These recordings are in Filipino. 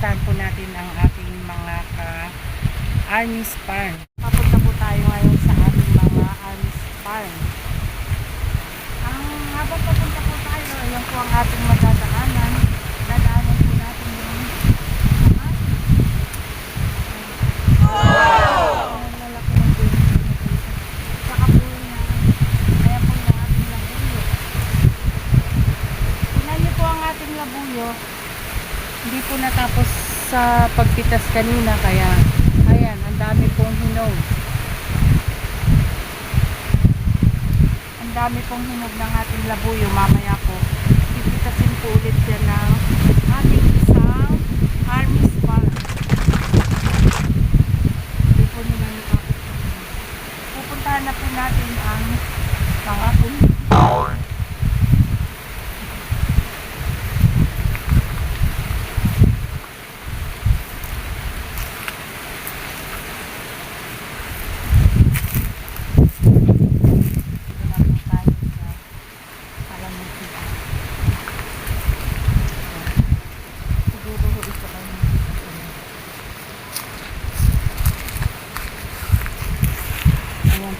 pupuntahan po natin ang ating mga ka-Arnis Farm. Papunta po tayo ngayon sa ating mga Arnis Farm. Habang papunta po tayo, ayan po ang ating madadaanan. Dadaanan po natin yung lalaki ng baby. Saka po na, ayan po yung ating labuyo. Tingnan niyo po ang ating labuyo. Hindi po natapos sa pagpitas kanina, kaya ayan, ang dami pong hinog. Ang dami pong hinog ng ating labuyo. Mamaya po pipitasin po ulit yan ng ating isang Arnis Farm. Hindi po nila natapos. Pupuntahan na po natin ang pangapon.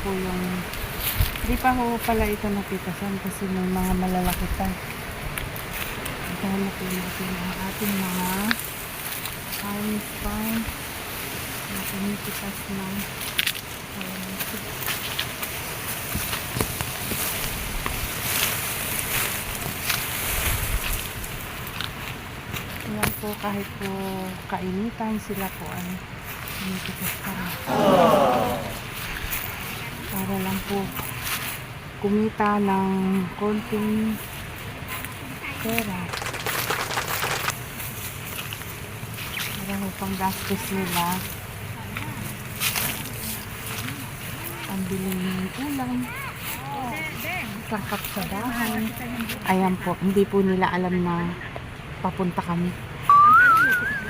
Po yung di pa ho pala ito napitasan kasi may mga malalaki pa. Hanap po natin ang ating mga Arnis Farm na pinipitas ng kalamansi. Ayan po, kahit po kainitan sila po ay pinipitas pa rin. Para lang po kumita ng konting pera para po pang gastos nila, pambili ng ulam, sangkap sa bahay. Ayan po, hindi po nila alam na papunta kami,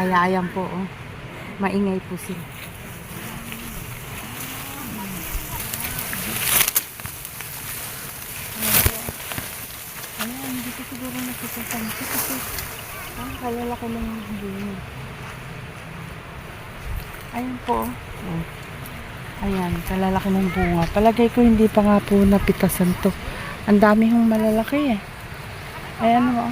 kaya ayan po, oh, maingay po sila. Siguro nakikita nito kasi ang kalalaki ng bunga. Ayan po. Oh. Ayan, kalalaki ng bunga. Palagay ko hindi pa nga po napitasan to. Ang dami hong malalaki eh. Ayan mo.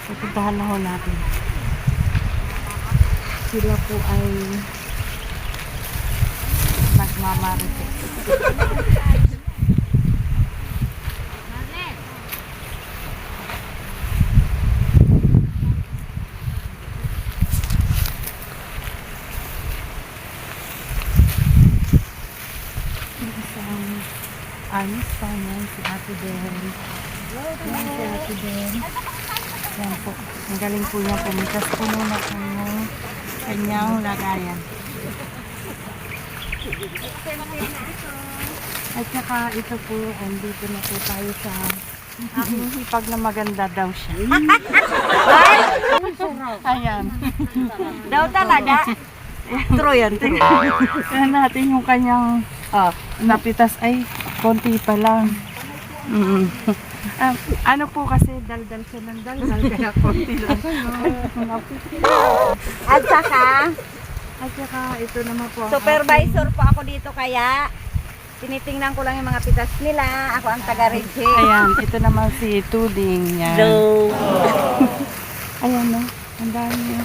Pupuntahan na ho natin. Sila po ay nagmamarites. Arnis Farm yan, si Ate Den. Yan si Ate Den. Yan po. Ang galing po niya. Pumitas po muna ng kanyang lagayan. At saka ito po, andito na po tayo sa aking hipag na maganda daw siya. Ayan. Daw talaga. True yan. Tignan natin yung kanyang napitas ay konti pa lang. Ano po kasi daldal siya ng daldal kaya konti lang. At saka Ito naman po. supervisor po ako dito kaya tinitingnan ko lang yung mga pitas nila. Ako ang taga-reject. Ayan, ito naman si Tuding. Yan. Hello. Ayan no, ang dami.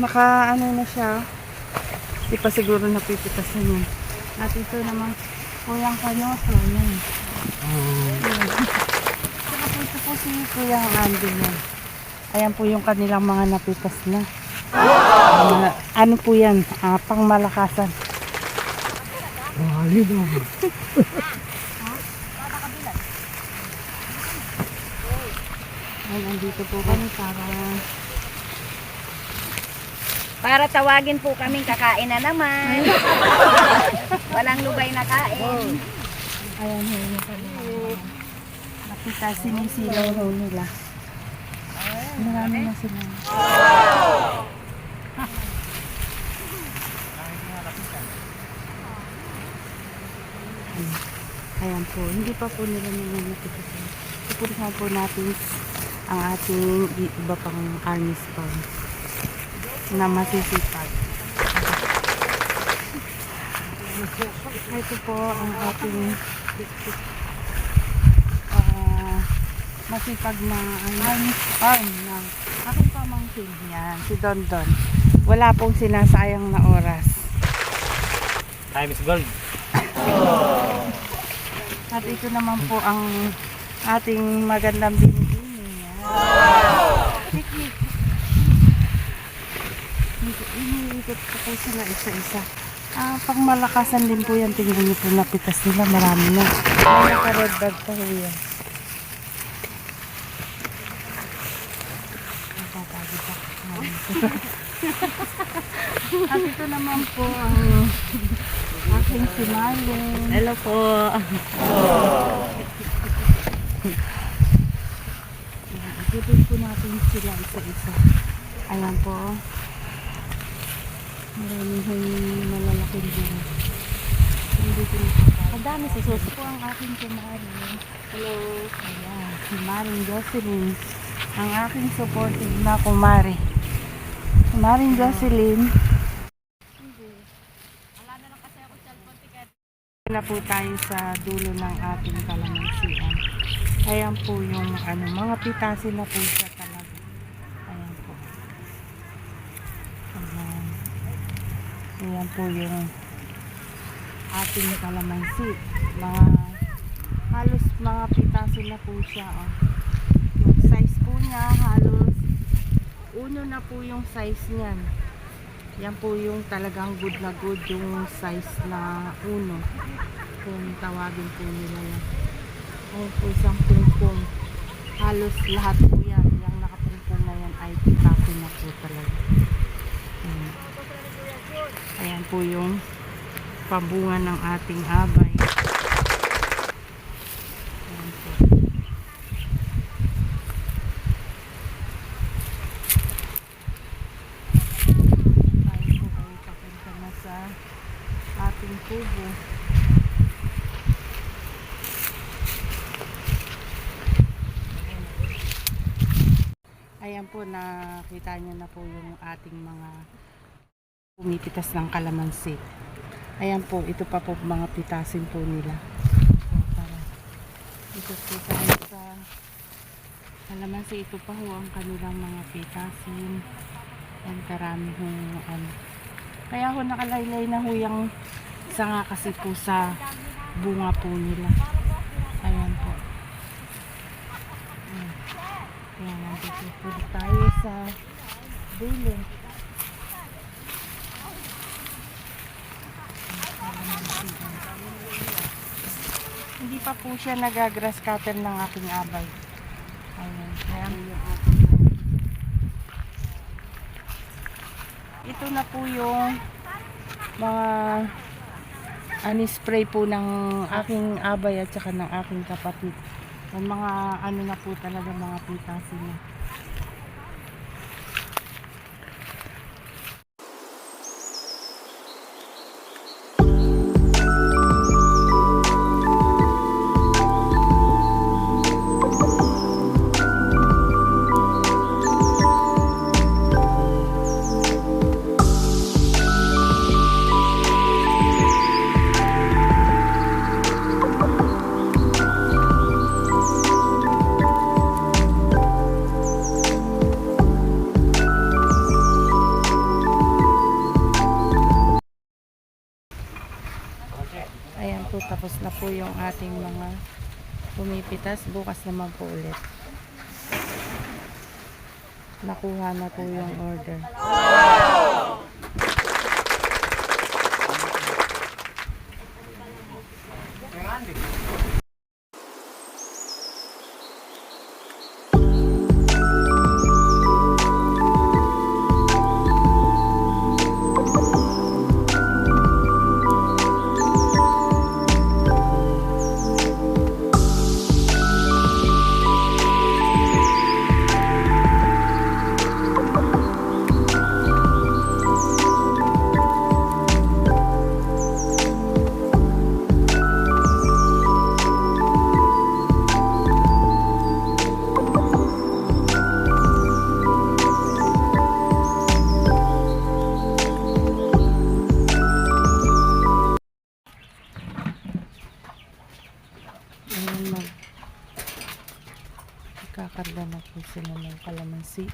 Naka ano na siya. Di pa siguro napipitasan yun. At ito naman Kuyang Kanyoso. Yan. Saka po ito po si Kuyang Andy yan. Ayan po yung kanilang mga napitas na. Ano po yan? Pangmalakasan. Ayan, andito po kami Para tawagin po kaming kakain na naman. Walang lugay na kain. ayan ho yung kanilang nakita sinisilaw ho nila. Marami na sila. Ayan po, hindi pa po nila nililipitan. Pupuntahan po natin ang ating iba pang army spawn na masisipag. Ito po ang ating masipag na army spawn ng aking pamangkin. Yan, si Don Don. Wala pong sinasayang na oras. Time is gold. At ito naman po ang ating magandang binibini. Iniikot po sila isa-isa. Pag malakasan din po yan, tingnan niyo po napitas nila. Marami na. Naka-red bag pa po yan. At ito naman po ang aking simaling. Hello po. Ikutin po natin sila isa-isa. Ayan po. Maraming malalaking din. Hindi ko ang dami sa suso po ang aking kumari. Hello. Ayan. Si Maring Jocelyn. Ang aking supportive na kumari. Si Maring Jocelyn. Na po tayo sa dulo ng ating kalamansian. Ayan po yung mga pitasin na po siya talaga. Ayan po. Ayan. Ayan po yung ating kalamansi. Halos mga pitasin na po siya. Oh. Yung size po niya halos uno na po yung size niyan. Yan po yung talagang good na good yung size na uno. Kung tawagin po nila yan. Ayun po isang pungpong. Halos lahat po yan. Yung nakapungpong na yan ay pitasin na po talaga. Ayan po yung pabunga ng ating abay. Ayan po. Tayo po ay papunta na sa ating kubo. Ayan po, nakita niyo na po yung ating mga pumipitas ng kalamansi. Ayan po, ito pa po mga pitasin po nila. So, para ito po tayo sa kalamansi. Ito pa ho ang kanilang mga pitasin. Ayan, karami ho Kaya ho nakalaylay na ho yung sanga kasi po sa bunga po nila. Ayan po. Ayan. Ayan, nandito po tayo sa dulo. Hindi pa po siya nagagrass cutter ng aking abay. Ayan. Ayan. Ito na po yung mga spray po ng aking abay at saka ng aking kapatid. Yung mga na po talaga mga pitasin na. Ayan po, tapos na po yung ating mga pumipitas. Bukas naman po ulit. Nakuha na po yung order. Ang kalamansi.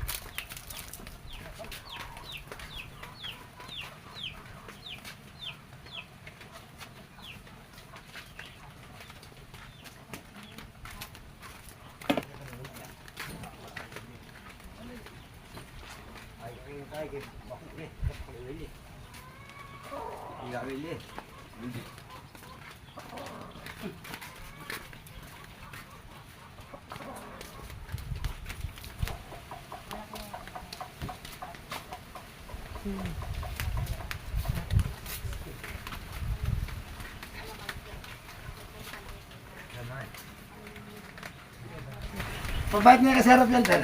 Pabait niya kasi harap yan, Ter.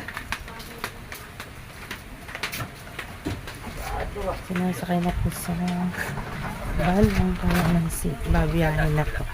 Sinasakay na po sa balang kalamansi. Babiyahin na po.